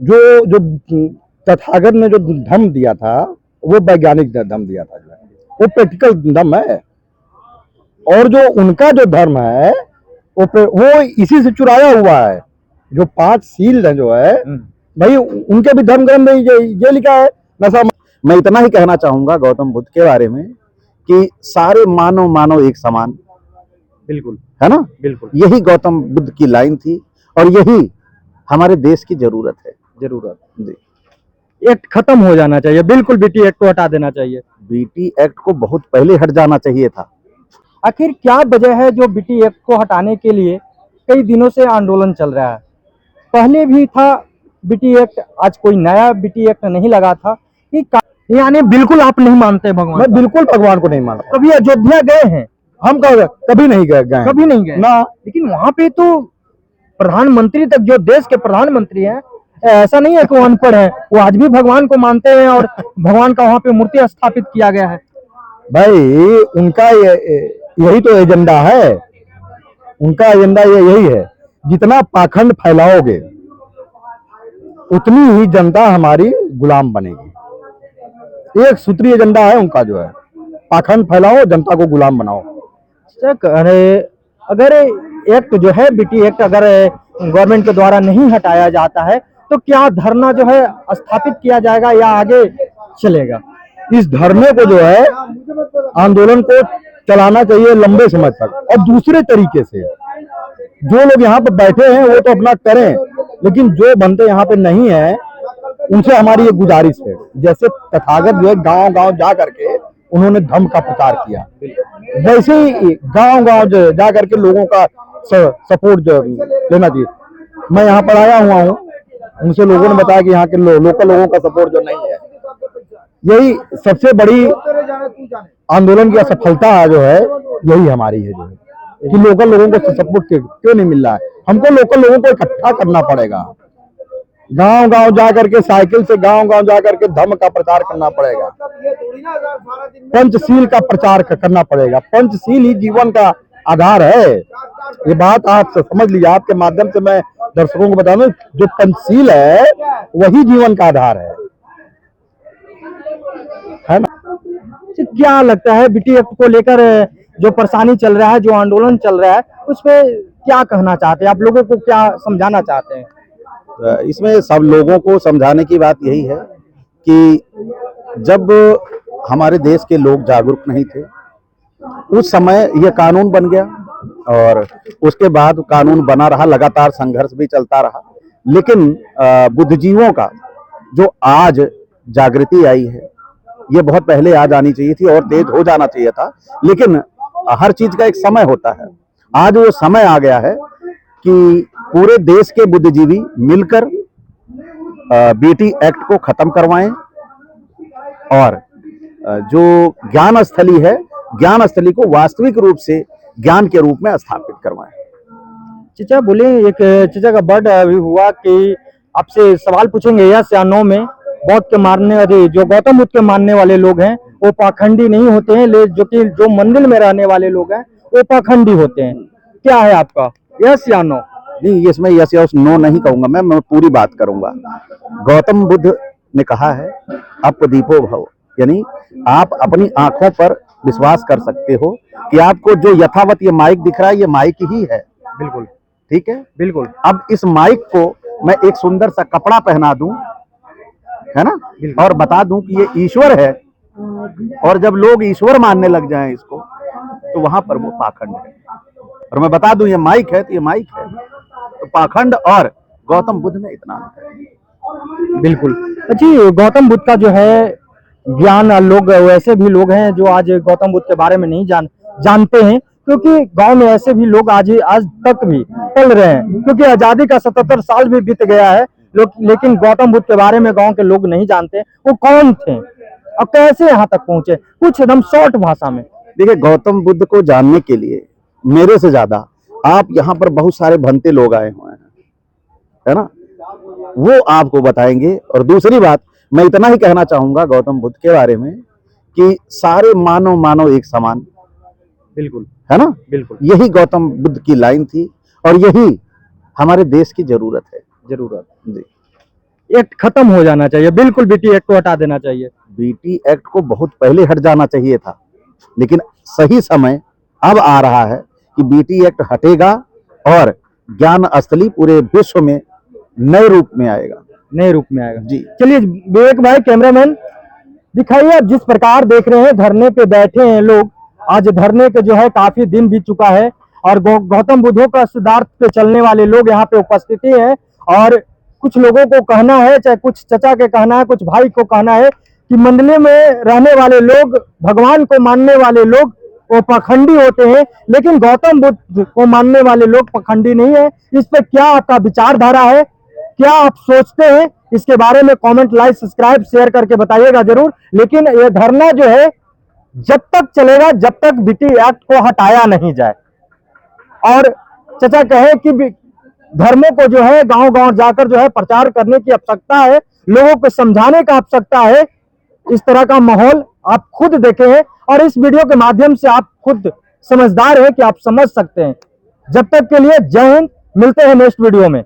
जो जो तथागत ने जो धम्म दिया था वो वैज्ञानिक धम्म दिया था, जो है वो प्रैक्टिकल धम्म है। और जो उनका जो धर्म है वो इसी से चुराया हुआ है। जो 5 सील है जो है भाई, उनके भी धर्म ग्रंथ में ये लिखा है नशा। मैं इतना ही कहना चाहूंगा गौतम बुद्ध के बारे में कि सारे मानव मानव एक समान, बिल्कुल है ना। बिल्कुल, यही गौतम बुद्ध की लाइन थी और यही हमारे देश की जरूरत है। जरूरत जी। एक्ट खत्म हो जाना चाहिए, बिल्कुल बीटी एक्ट को हटा देना चाहिए। बीटी एक्ट को बहुत पहले हट जाना चाहिए था। आखिर क्या वजह है जो बीटी एक्ट को हटाने के लिए कई दिनों से आंदोलन चल रहा है? पहले भी था बीटी एक्ट, आज कोई नया बीटी एक्ट नहीं लगा था कि यानी बिल्कुल आप नहीं मानते भगवान? मैं बिल्कुल भगवान को नहीं मानता। कभी अयोध्या गए हैं? हम कभी नहीं गए, कभी नहीं गए ना। लेकिन वहां पे तो प्रधानमंत्री तक, जो देश के प्रधानमंत्री हैं, ऐसा नहीं है कि वो अनपढ़ है, वो आज भी भगवान को मानते हैं और भगवान का वहां पे मूर्ति स्थापित किया गया है। भाई उनका यही तो एजेंडा है। उनका एजेंडा यही है, जितना पाखंड फैलाओगे उतनी ही जनता हमारी गुलाम बनेगी। एक सूत्री एजेंडा है उनका, जो है पाखंड फैलाओ, जनता को गुलाम बनाओ। अगर एक्ट जो है बीटी एक्ट अगर गवर्नमेंट के द्वारा नहीं हटाया जाता है तो क्या धरना जो है स्थापित किया जाएगा या आगे चलेगा? इस धरने को जो है आंदोलन को चलाना चाहिए लंबे समय तक, और दूसरे तरीके से। जो लोग यहाँ पर बैठे हैं वो तो अपना करें, लेकिन जो बनते यहाँ पे नहीं है उनसे हमारी ये गुजारिश है। जैसे तथागत जो है गांव गांव जा करके उन्होंने धम्म का प्रचार किया, वैसे ही गांव गांव जा करके लोगों का सपोर्ट जो लेना चाहिए। मैं यहाँ पर आया हुआ हूँ, उनसे लोगों ने बताया कि यहाँ के लोकल लोगों का सपोर्ट जो नहीं है। यही सबसे बड़ी आंदोलन की असफलता जो है, यही हमारी है, जो है कि लोकल लोगों को सपोर्ट क्यों नहीं मिल रहा है। हमको लोकल लोगों को इकट्ठा करना पड़ेगा, गांव गांव जा करके, साइकिल से गांव गांव जा करके धर्म का प्रचार करना पड़ेगा, पंचशील का प्रचार करना पड़ेगा। पंचशील ही जीवन का आधार है। ये बात आप समझ लीजिए। आपके माध्यम से मैं दर्शकों को बता दूं, जो पंचशील है वही जीवन का आधार है ना। तो क्या लगता है बीटी एक्ट को लेकर जो परेशानी चल रहा है, जो आंदोलन चल रहा है, उस पर क्या कहना चाहते हैं आप? लोगों को क्या समझाना चाहते हैं? इसमें सब लोगों को समझाने की बात यही है कि जब हमारे देश के लोग जागरूक नहीं थे उस समय यह कानून बन गया, और उसके बाद कानून बना रहा, लगातार संघर्ष भी चलता रहा। लेकिन बुद्धिजीवियों का जो आज जागृति आई है, ये बहुत पहले आ जानी चाहिए थी और तेज हो जाना चाहिए था। लेकिन हर चीज का एक समय होता है। आज वो समय आ गया है कि पूरे देश के बुद्धिजीवी मिलकर बीटी एक्ट को खत्म करवाएं और जो ज्ञान स्थली है, ज्ञान स्थली को वास्तविक रूप से ज्ञान के रूप में स्थापित करवाएं। चचा बोले, एक चचा का बर्ड अभी हुआ कि आपसे सवाल पूछेंगे यस या नो में। बौद्ध के मानने वाले, जो गौतम बुद्ध के मानने वाले लोग हैं, वो पाखंडी नहीं होते हैं, जो मंदिर में रहने वाले लोग हैं वो पाखंडी होते हैं। क्या है आपका, यस या नो? नहीं, इसमें यस या नो नहीं कहूंगा, मैं पूरी बात करूंगा। गौतम बुद्ध ने कहा है अपदीपो भव, यानी आप अपनी आंखों पर विश्वास कर सकते हो कि आपको जो यथावत ये माइक दिख रहा है, ये माइक ही है। बिल्कुल ठीक है, बिल्कुल। अब इस माइक को मैं एक सुंदर सा कपड़ा पहना दूं, है ना, और बता दूं कि ये ईश्वर है, और जब लोग ईश्वर मानने लग जाएं इसको, तो वहां पर वो पाखंड है। और मैं बता दूं ये माइक है, तो ये माइक है। तो पाखंड और गौतम बुद्ध में इतना अंतर है। बिल्कुल जी। गौतम बुद्ध का जो है ज्ञान, लोग वैसे भी लोग हैं जो आज गौतम बुद्ध के बारे में नहीं जानते हैं, क्योंकि गांव में ऐसे भी लोग आज तक भी पल रहे हैं, क्योंकि आजादी का 77 साल भी बीत गया है लोग, लेकिन गौतम बुद्ध के बारे में गांव के लोग नहीं जानते वो कौन थे और कैसे यहाँ तक पहुंचे। कुछ एकदम शॉर्ट भाषा में। देखिए, गौतम बुद्ध को जानने के लिए मेरे से ज्यादा आप यहाँ पर बहुत सारे भंते लोग आए हुए हैं, है ना, वो आपको बताएंगे। और दूसरी बात, मैं इतना ही कहना चाहूंगा गौतम बुद्ध के बारे में कि सारे मानव मानव एक समान, बिल्कुल, है ना। बिल्कुल, यही गौतम बुद्ध की लाइन थी और यही हमारे देश की जरूरत है। जरूरत। जी। एक्ट खत्म हो जाना चाहिए, बिल्कुल बीटी एक्ट को हटा देना चाहिए। बीटी एक्ट को बहुत पहले हट जाना चाहिए था, लेकिन सही समय अब आ रहा है कि बीटी एक्ट हटेगा और ज्ञान अस्थली पूरे विश्व में नए रूप में आएगा। नए रूप में आएगा जी। चलिए विवेक भाई कैमरामैन दिखाइए, आप जिस प्रकार देख रहे हैं धरने पे बैठे हैं लोग। आज धरने के जो है काफी दिन बीत चुका है और गौतम बुद्ध का सिद्धार्थ पे चलने वाले लोग यहाँ पे उपस्थिति है। और कुछ लोगों को कहना है, चाहे कुछ चचा के कहना है, कुछ भाई को कहना है कि मंडली में रहने वाले लोग, भगवान को मानने वाले लोग वो पखंडी होते हैं, लेकिन गौतम बुद्ध को मानने वाले लोग पखंडी नहीं है। इस पे क्या आपका विचारधारा है, क्या आप सोचते हैं, इसके बारे में कमेंट, लाइक, सब्सक्राइब, शेयर करके बताइएगा जरूर। लेकिन ये धरना जो है जब तक चलेगा जब तक बीटी एक्ट को हटाया नहीं जाए। और चचा कहे कि धर्मों को जो है गांव गांव जाकर जो है प्रचार करने की आवश्यकता है, लोगों को समझाने का आवश्यकता है। इस तरह का माहौल आप खुद देखे हैं और इस वीडियो के माध्यम से आप खुद समझदार हैं कि आप समझ सकते हैं। जब तक के लिए जय हिंद, मिलते हैं नेक्स्ट वीडियो में।